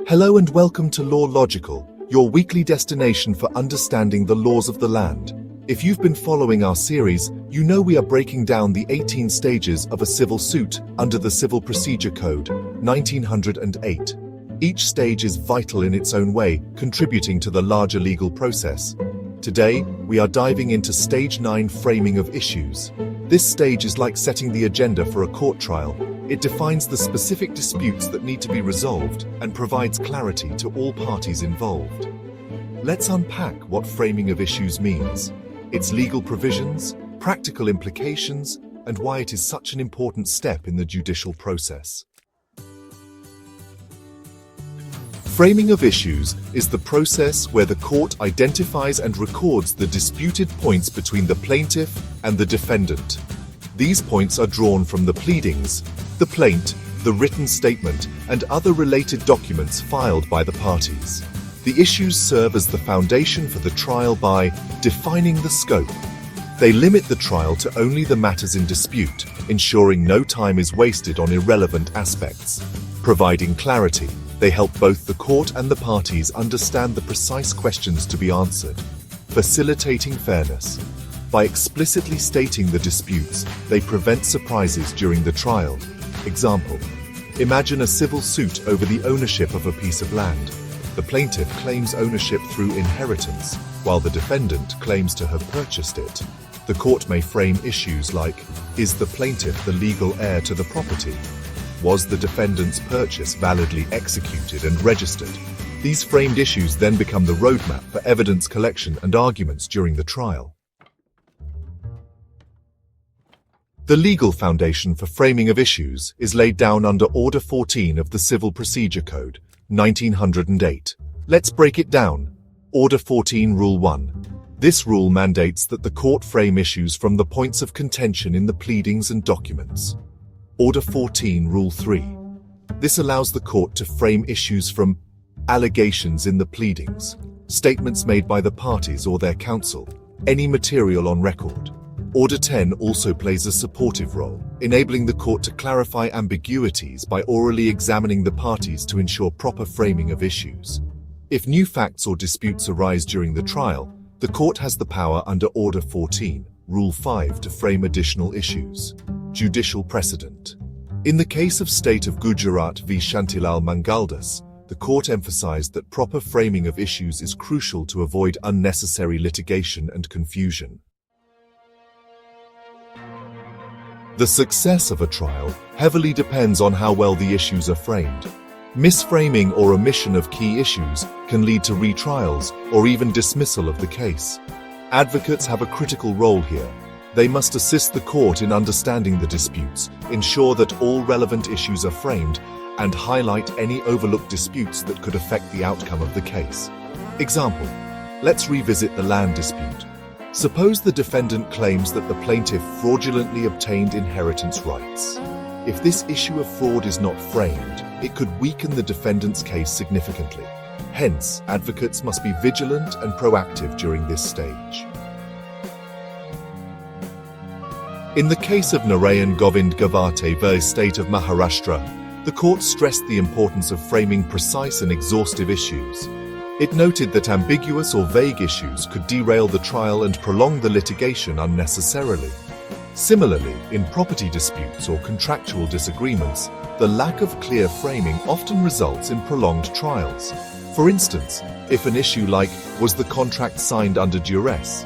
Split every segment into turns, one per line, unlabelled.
Hello and welcome to Law Logical, your weekly destination for understanding the laws of the land. If you've been following our series, you know we are breaking down the 18 stages of a civil suit under the Civil Procedure Code, 1908. Each stage is vital in its own way, contributing to the larger legal process. Today, we are diving into Stage 9, Framing of Issues. This stage is like setting the agenda for a court trial. It defines the specific disputes that need to be resolved and provides clarity to all parties involved. Let's unpack what framing of issues means, its legal provisions, practical implications, and why it is such an important step in the judicial process. Framing of issues is the process where the court identifies and records the disputed points between the plaintiff and the defendant. These points are drawn from the pleadings, the plaint, the written statement, and other related documents filed by the parties. The issues serve as the foundation for the trial by defining the scope. They limit the trial to only the matters in dispute, ensuring no time is wasted on irrelevant aspects. Providing clarity, they help both the court and the parties understand the precise questions to be answered. Facilitating fairness. By explicitly stating the disputes, they prevent surprises during the trial. Example: imagine a civil suit over the ownership of a piece of land. The plaintiff claims ownership through inheritance, while the defendant claims to have purchased it. The court may frame issues like, is the plaintiff the legal heir to the property? Was the defendant's purchase validly executed and registered? These framed issues then become the roadmap for evidence collection and arguments during the trial. The legal foundation for framing of issues is laid down under Order 14 of the Civil Procedure Code, 1908. Let's break it down. Order 14, Rule 1. This rule mandates that the court frame issues from the points of contention in the pleadings and documents. Order 14, Rule 3. This allows the court to frame issues from allegations in the pleadings, statements made by the parties or their counsel, any material on record. Order 10 also plays a supportive role, enabling the court to clarify ambiguities by orally examining the parties to ensure proper framing of issues. If new facts or disputes arise during the trial, the court has the power under Order 14, Rule 5 to frame additional issues. Judicial precedent. In the case of State of Gujarat v. Shantilal Mangaldas, the court emphasized that proper framing of issues is crucial to avoid unnecessary litigation and confusion. The success of a trial heavily depends on how well the issues are framed. Misframing or omission of key issues can lead to retrials or even dismissal of the case. Advocates have a critical role here. They must assist the court in understanding the disputes, ensure that all relevant issues are framed, and highlight any overlooked disputes that could affect the outcome of the case. Example: let's revisit the land dispute. Suppose the defendant claims that the plaintiff fraudulently obtained inheritance rights. If this issue of fraud is not framed, it could weaken the defendant's case significantly. Hence, advocates must be vigilant and proactive during this stage. In the case of Narayan Govind Gavate v. State of Maharashtra, the court stressed the importance of framing precise and exhaustive issues. It noted that ambiguous or vague issues could derail the trial and prolong the litigation unnecessarily. Similarly, in property disputes or contractual disagreements, the lack of clear framing often results in prolonged trials. For instance, if an issue like, was the contract signed under duress,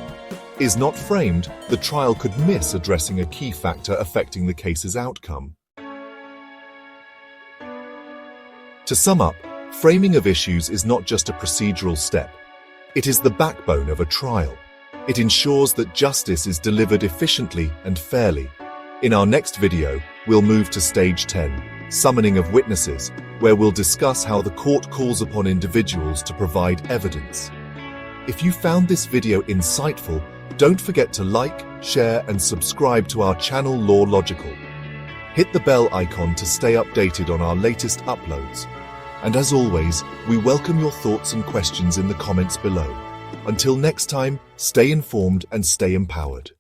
is not framed, the trial could miss addressing a key factor affecting the case's outcome. To sum up, framing of issues is not just a procedural step. It is the backbone of a trial. It ensures that justice is delivered efficiently and fairly. In our next video, we'll move to Stage 10, Summoning of Witnesses, where we'll discuss how the court calls upon individuals to provide evidence. If you found this video insightful, don't forget to like, share, and subscribe to our channel Law Logical. Hit the bell icon to stay updated on our latest uploads. And as always, we welcome your thoughts and questions in the comments below. Until next time, stay informed and stay empowered.